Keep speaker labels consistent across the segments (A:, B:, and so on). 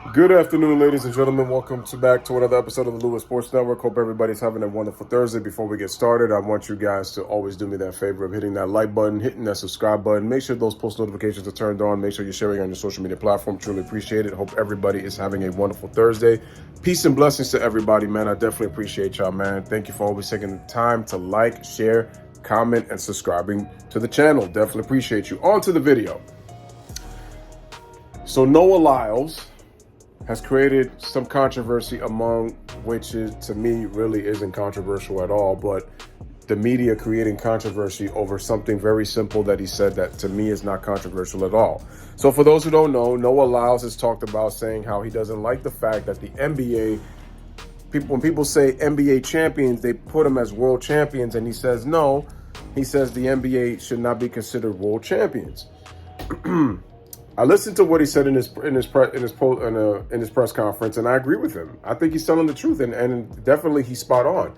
A: Good afternoon, ladies and gentlemen. Welcome back to another episode of the Louis Sports Network. Hope everybody's having a wonderful Thursday. Before we get started, I want you guys to always do me that favor of hitting that like button, hitting that subscribe button. Make sure those post notifications are turned on. Make sure you're sharing on your social media platform. Truly appreciate it. Hope everybody is having a wonderful Thursday. Peace and blessings to everybody, man. I definitely appreciate y'all, man. Thank you for always taking the time to like, share, comment, and subscribing to the channel. Definitely appreciate you. On to the video. So Noah Lyles has created some controversy, among which is, to me, really isn't controversial at all, but the media creating controversy over something very simple that he said that to me is not controversial at all. So for those who don't know, Noah Lyles has talked about saying how he doesn't like the fact that the NBA, when people say NBA champions, they put them as world champions, and he says no. He says the NBA should not be considered world champions. I listened to what he said in his press conference, and I agree with him. I think he's telling the truth, and definitely he's spot on.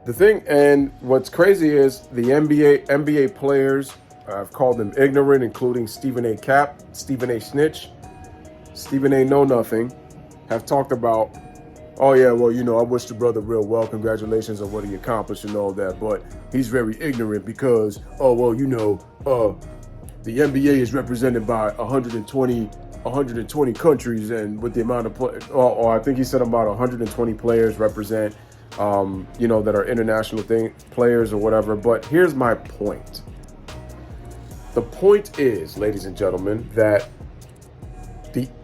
A: The thing, and what's crazy is the NBA players, I've called them ignorant, including Stephen A. Cap, Stephen A. Snitch, Stephen A. Know Nothing, have talked about, oh yeah, well, I wish the brother real well. Congratulations on what he accomplished and all that, but he's very ignorant because, the NBA is represented by 120 countries, and with the amount of I think he said about 120 players represent, that are international players or whatever. But here's my point. The point is, ladies and gentlemen, that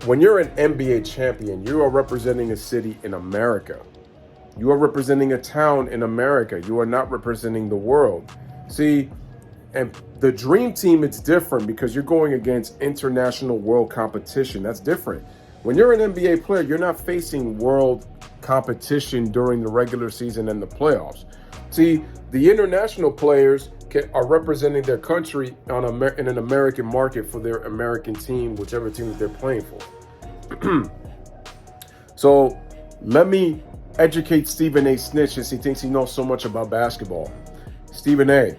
A: when you're an NBA champion, you are representing a city in America. You are representing a town in America. You are not representing the world. See, and the dream team, it's different because you're going against international world competition. That's different. When you're an NBA player, you're not facing world competition during the regular season and the playoffs. See, the international players are representing their country in an American market for their American team, whichever team that they're playing for. So let me educate Stephen A. Snitch, since he thinks he knows so much about basketball. Stephen A.,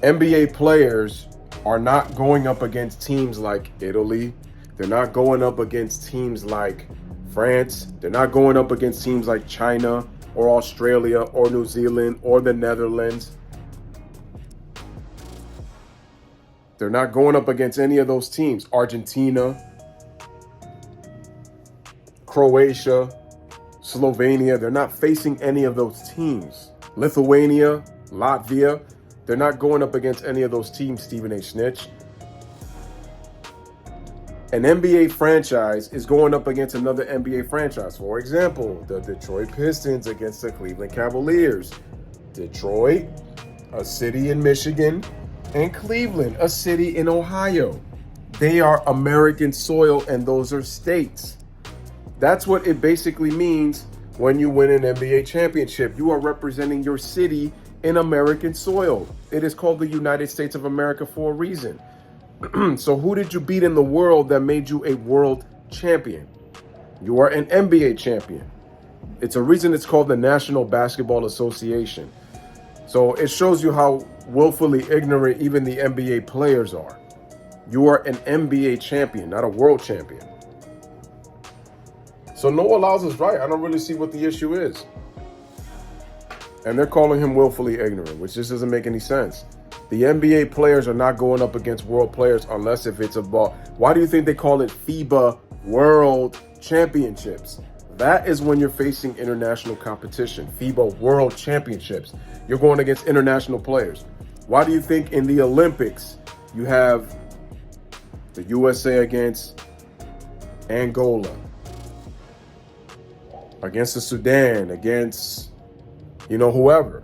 A: NBA players are not going up against teams like Italy. They're not going up against teams like France. They're not going up against teams like China or Australia or New Zealand or the Netherlands. They're not going up against any of those teams. Argentina, Croatia, Slovenia. They're not facing any of those teams. Lithuania, Latvia. They're not going up against any of those teams, Stephen A. Snitch. An NBA franchise is going up against another NBA franchise. For example, the Detroit Pistons against the Cleveland Cavaliers. Detroit, a city in Michigan, and Cleveland, a city in Ohio. They are American soil, and those are states. That's what it basically means when you win an NBA championship. You are representing your city in American soil. It is called the United States of America for a reason. So who did you beat in the world that made you a world champion? You are an NBA champion. It's a reason it's called the National Basketball Association. So it shows you how willfully ignorant even the NBA players are. You are an NBA champion, not a world champion. So Noah Lyles is right. I don't really see what the issue is. And they're calling him willfully ignorant, which just doesn't make any sense. The NBA players are not going up against world players unless if it's a ball. Why do you think they call it FIBA World Championships? That is when you're facing international competition. FIBA World Championships. You're going against international players. Why do you think in the Olympics you have the USA against Angola, against the Sudan, against whoever?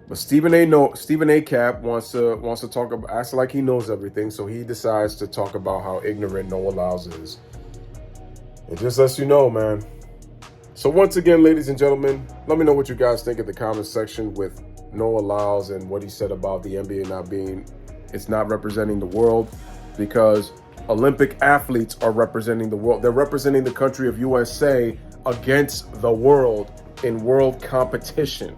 A: But Stephen A. Cap wants to talk about, acts like he knows everything, so he decides to talk about how ignorant Noah Lyles is. It just lets you know, man. So once again, ladies and gentlemen, let me know what you guys think in the comment section with Noah Lyles and what he said about the NBA it's not representing the world, because Olympic athletes are representing the world. They're representing the country of USA against the world in world competition.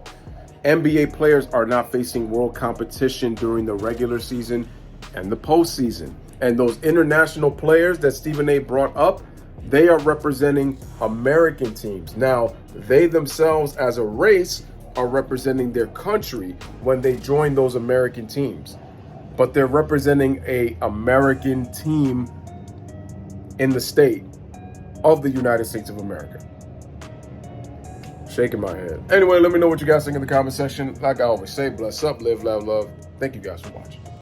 A: NBA players are not facing world competition during the regular season and the postseason. And those international players that Stephen A. brought up, they are representing American teams. Now, they themselves as a race are representing their country when they join those American teams. But they're representing a American team in the state of the United States of America. Shaking my head. Anyway, let me know what you guys think in the comment section. Like I always say, bless up, live, love, love. Thank you guys for watching.